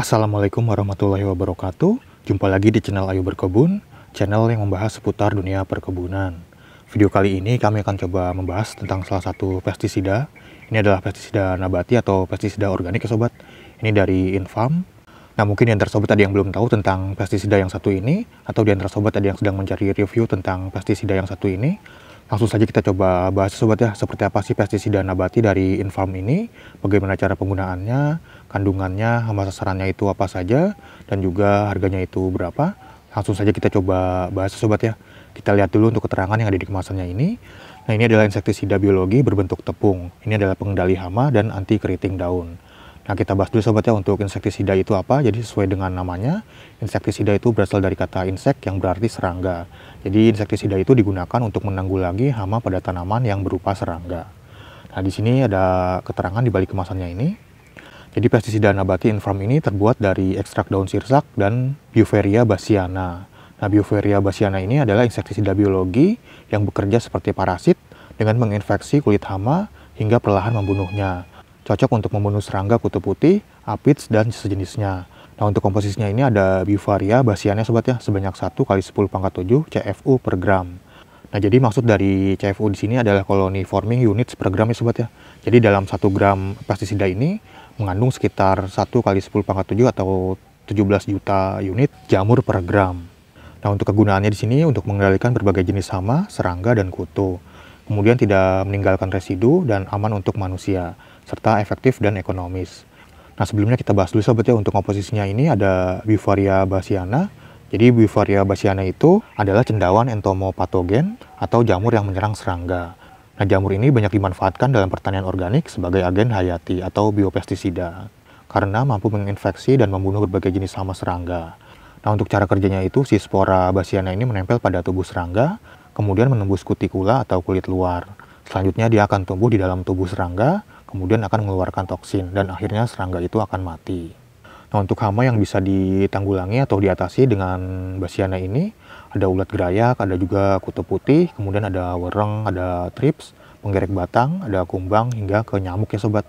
Assalamualaikum warahmatullahi wabarakatuh. Jumpa lagi di channel Ayu Berkebun, channel yang membahas seputar dunia perkebunan. Video kali ini kami akan coba membahas tentang salah satu pestisida. Ini adalah pestisida nabati atau pestisida organik ya sobat. Ini dari Infarm. Nah, mungkin di antara sobat ada yang belum tahu tentang pestisida yang satu ini, atau di antara sobat ada yang sedang mencari review tentang pestisida yang satu ini. Langsung saja kita coba bahas sobat ya, seperti apa sih pestisida nabati dari Infarm ini, bagaimana cara penggunaannya, kandungannya, hama sasarannya itu apa saja, dan juga harganya itu berapa. Langsung saja kita coba bahas sobat ya. Kita lihat dulu untuk keterangan yang ada di kemasannya ini. Nah, ini adalah insektisida biologi berbentuk tepung. Ini adalah pengendali hama dan anti keriting daun. Nah, kita bahas dulu sobat ya untuk insektisida itu apa. Jadi sesuai dengan namanya, insektisida itu berasal dari kata insek yang berarti serangga. Jadi insektisida itu digunakan untuk menanggulangi hama pada tanaman yang berupa serangga. Nah, di sini ada keterangan di balik kemasannya ini. Jadi pestisida nabati Infarm ini terbuat dari ekstrak daun sirsak dan Beauveria bassiana. Nah, Beauveria bassiana ini adalah insektisida biologi yang bekerja seperti parasit dengan menginfeksi kulit hama hingga perlahan membunuhnya. Cocok untuk membunuh serangga kutu putih, aphids, dan sejenisnya. Nah, untuk komposisinya ini ada Beauveria bassiana sobat ya, sebanyak 1 × 10⁻⁷ CFU per gram. Nah, jadi maksud dari CFU di sini adalah colony forming units per gram ya sobat ya. Jadi dalam 1 gram pestisida ini mengandung sekitar 1 × 10⁻⁷ atau 17 juta unit jamur per gram. Nah, untuk kegunaannya di sini untuk mengendalikan berbagai jenis hama, serangga, dan kutu. Kemudian tidak meninggalkan residu dan aman untuk manusia, serta efektif dan ekonomis. Nah, sebelumnya kita bahas dulu sobat ya, untuk komposisinya ini ada Beauveria bassiana. Jadi Beauveria bassiana itu adalah cendawan entomopatogen atau jamur yang menyerang serangga. Nah, jamur ini banyak dimanfaatkan dalam pertanian organik sebagai agen hayati atau biopestisida karena mampu menginfeksi dan membunuh berbagai jenis hama serangga. Nah, untuk cara kerjanya itu si spora bassiana ini menempel pada tubuh serangga, kemudian menembus kutikula atau kulit luar. Selanjutnya dia akan tumbuh di dalam tubuh serangga, kemudian akan mengeluarkan toksin dan akhirnya serangga itu akan mati. Nah, untuk hama yang bisa ditanggulangi atau diatasi dengan bassiana ini ada ulat gerayak, ada juga kutu putih, kemudian ada wereng, ada trips, penggerek batang, ada kumbang, hingga ke nyamuk ya sobat.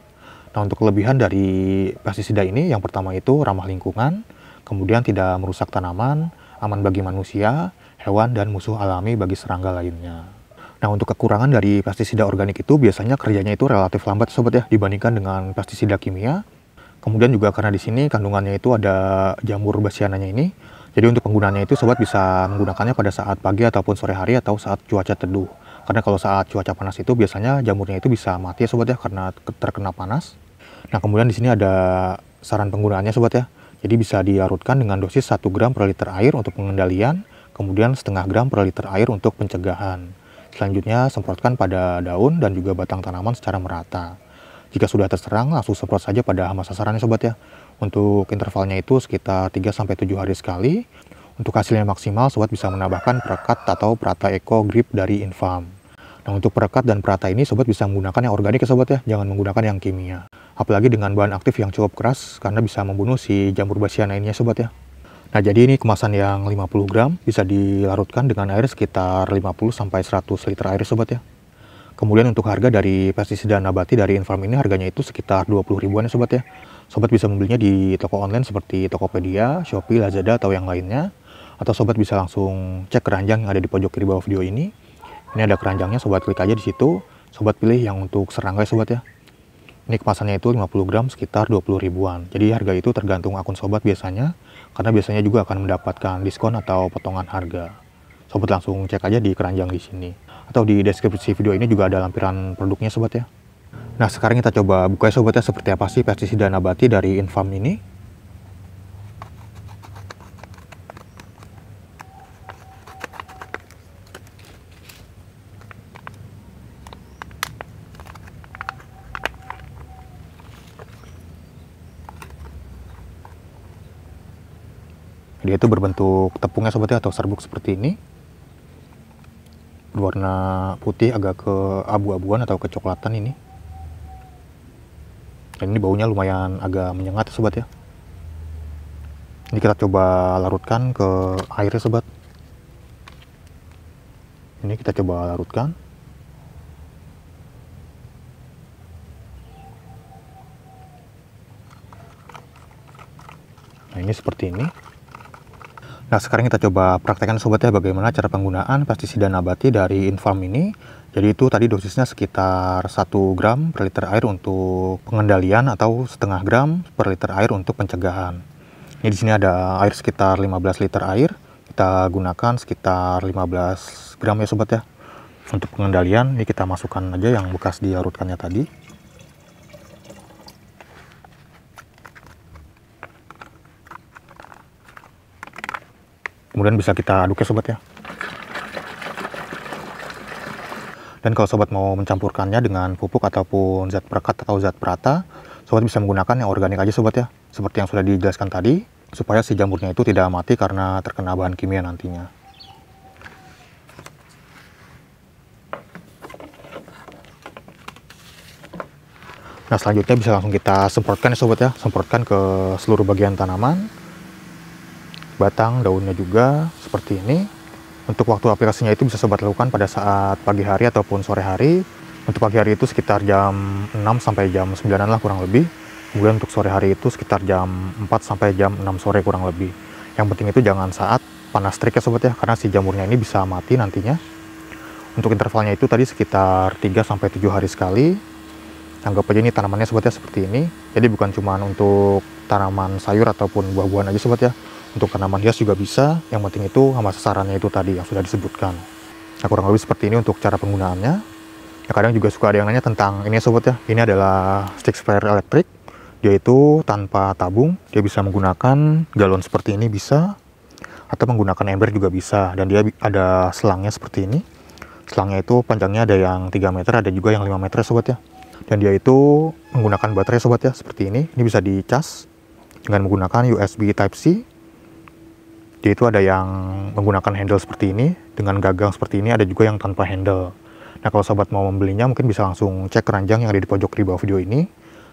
Nah, untuk kelebihan dari pestisida ini yang pertama itu ramah lingkungan, kemudian tidak merusak tanaman, aman bagi manusia, hewan, dan musuh alami bagi serangga lainnya. Nah, untuk kekurangan dari pestisida organik itu biasanya kerjanya itu relatif lambat sobat ya dibandingkan dengan pestisida kimia. Kemudian juga karena di sini kandungannya itu ada jamur bassiananya ini. Jadi untuk penggunaannya itu sobat bisa menggunakannya pada saat pagi ataupun sore hari atau saat cuaca teduh. Karena kalau saat cuaca panas itu biasanya jamurnya itu bisa mati ya sobat ya karena terkena panas. Nah, kemudian di sini ada saran penggunaannya sobat ya. Jadi bisa dilarutkan dengan dosis 1 gram per liter air untuk pengendalian, kemudian setengah gram per liter air untuk pencegahan. Selanjutnya semprotkan pada daun dan juga batang tanaman secara merata. Jika sudah terserang, langsung semprot saja pada hama sasarannya sobat ya. Untuk intervalnya itu sekitar 3-7 hari sekali. Untuk hasilnya maksimal, sobat bisa menambahkan perekat atau perata eco grip dari Infarm. Nah, untuk perekat dan perata ini sobat bisa menggunakan yang organik ya sobat ya, jangan menggunakan yang kimia. Apalagi dengan bahan aktif yang cukup keras karena bisa membunuh si jamur bassiana ini ya sobat ya. Nah, jadi ini kemasan yang 50 gram bisa dilarutkan dengan air sekitar 50-100 liter air sobat ya. Kemudian untuk harga dari pestisida nabati dari Infarm ini harganya itu sekitar 20 ribuan ya sobat ya. Sobat bisa membelinya di toko online seperti Tokopedia, Shopee, Lazada, atau yang lainnya. Atau sobat bisa langsung cek keranjang yang ada di pojok kiri bawah video ini. Ini ada keranjangnya, sobat klik aja di situ. Sobat pilih yang untuk serangga ya sobat ya. Ini kemasannya itu 50 gram sekitar 20 ribuan. Jadi harga itu tergantung akun sobat biasanya. Karena biasanya juga akan mendapatkan diskon atau potongan harga. Sobat langsung cek aja di keranjang di sini. Atau di deskripsi video ini juga ada lampiran produknya sobat ya. Nah, sekarang kita coba buka ya sobat ya, seperti apa sih pestisida nabati dari Infarm ini. Dia itu berbentuk tepungnya sobat ya, atau serbuk seperti ini. Berwarna putih agak ke abu-abuan atau kecoklatan ini. Dan ini baunya lumayan agak menyengat sobat ya. Ini kita coba larutkan ke air ya sobat. Ini kita coba larutkan. ini seperti ini. Nah, sekarang kita coba praktekkan sobat ya bagaimana cara penggunaan pestisida nabati dari Infarm ini. Jadi itu tadi dosisnya sekitar 1 gram per liter air untuk pengendalian atau setengah gram per liter air untuk pencegahan. Ini di sini ada air sekitar 15 liter air. Kita gunakan sekitar 15 gram ya sobat ya. Untuk pengendalian ini kita masukkan aja yang bekas dilarutkannya tadi. Kemudian bisa kita aduk ya sobat ya. Dan kalau sobat mau mencampurkannya dengan pupuk ataupun zat perekat atau zat perata, sobat bisa menggunakan yang organik aja sobat ya. Seperti yang sudah dijelaskan tadi, supaya si jamurnya itu tidak mati karena terkena bahan kimia nantinya. Nah, selanjutnya bisa langsung kita semprotkan ya sobat ya. Semprotkan ke seluruh bagian tanaman, batang, daunnya juga seperti ini. Untuk waktu aplikasinya itu bisa sobat lakukan pada saat pagi hari ataupun sore hari. Untuk pagi hari itu sekitar jam 6 sampai jam 9 lah kurang lebih. Kemudian untuk sore hari itu sekitar jam 4 sampai jam 6 sore kurang lebih. Yang penting itu jangan saat panas terik ya sobat ya, karena si jamurnya ini bisa mati nantinya. Untuk intervalnya itu tadi sekitar 3 sampai 7 hari sekali. Anggap aja ini tanamannya sobat ya seperti ini. Jadi bukan cuma untuk tanaman sayur ataupun buah-buahan aja sobat ya. Untuk tanaman hias juga bisa, yang penting itu sama sasarannya itu tadi yang sudah disebutkan. Nah, kurang lebih seperti ini untuk cara penggunaannya. Ya, kadang juga suka ada yang nanya tentang ini ya sobat ya. Ini adalah stick sprayer elektrik. Dia itu tanpa tabung, dia bisa menggunakan galon seperti ini bisa, atau menggunakan ember juga bisa. Dan dia ada selangnya seperti ini. Selangnya itu panjangnya ada yang 3 meter, ada juga yang 5 meter sobat ya. Dan dia itu menggunakan baterai sobat ya, seperti ini. Ini bisa dicas dengan menggunakan USB Type-C. Dia itu ada yang menggunakan handle seperti ini, dengan gagang seperti ini, ada juga yang tanpa handle. Nah, kalau sobat mau membelinya mungkin bisa langsung cek keranjang yang ada di pojok di bawah video ini.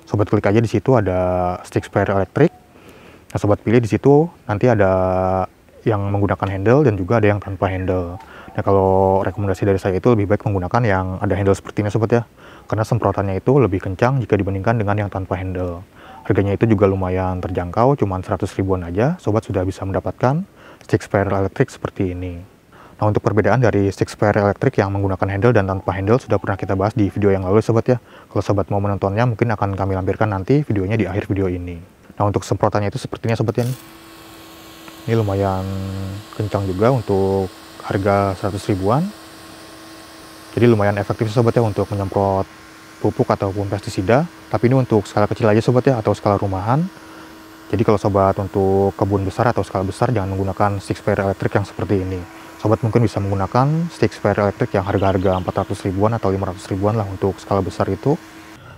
Sobat klik aja di situ ada stick sprayer elektrik. Nah, sobat pilih di situ, nanti ada yang menggunakan handle dan juga ada yang tanpa handle. Nah, kalau rekomendasi dari saya itu lebih baik menggunakan yang ada handle seperti ini sobat ya. Karena semprotannya itu lebih kencang jika dibandingkan dengan yang tanpa handle. Harganya itu juga lumayan terjangkau, cuman 100 ribuan aja, sobat sudah bisa mendapatkan stick sprayer elektrik seperti ini. Nah, untuk perbedaan dari stick sprayer elektrik yang menggunakan handle dan tanpa handle sudah pernah kita bahas di video yang lalu sobat ya. Kalau sobat mau menontonnya mungkin akan kami lampirkan nanti videonya di akhir video ini. Nah, untuk semprotannya itu sepertinya sobat ya. Ini lumayan kencang juga untuk harga 100 ribuan. Jadi lumayan efektif sobat ya untuk menyemprot pupuk ataupun pestisida. Tapi ini untuk skala kecil aja sobat ya, atau skala rumahan. Jadi kalau sobat untuk kebun besar atau skala besar jangan menggunakan stick sprayer elektrik yang seperti ini. Sobat mungkin bisa menggunakan stick sprayer elektrik yang harga-harga 400 ribuan atau 500 ribuan lah untuk skala besar itu.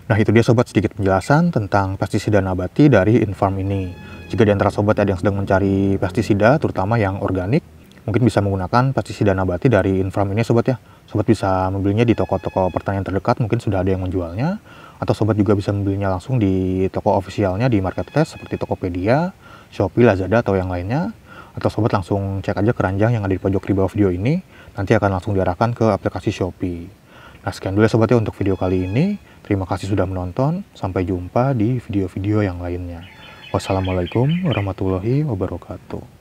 Nah, itu dia sobat sedikit penjelasan tentang pestisida nabati dari Infarm ini. Jika di antara sobat ada yang sedang mencari pestisida, terutama yang organik, mungkin bisa menggunakan pestisida nabati dari Infarm ini sobat ya. Sobat bisa membelinya di toko-toko pertanian terdekat, mungkin sudah ada yang menjualnya. Atau sobat juga bisa membelinya langsung di toko ofisialnya di marketplace seperti Tokopedia, Shopee, Lazada, atau yang lainnya. Atau sobat langsung cek aja keranjang yang ada di pojok di bawah video ini, nanti akan langsung diarahkan ke aplikasi Shopee. Nah, sekian dulu ya sobat ya untuk video kali ini. Terima kasih sudah menonton, sampai jumpa di video-video yang lainnya. Wassalamualaikum warahmatullahi wabarakatuh.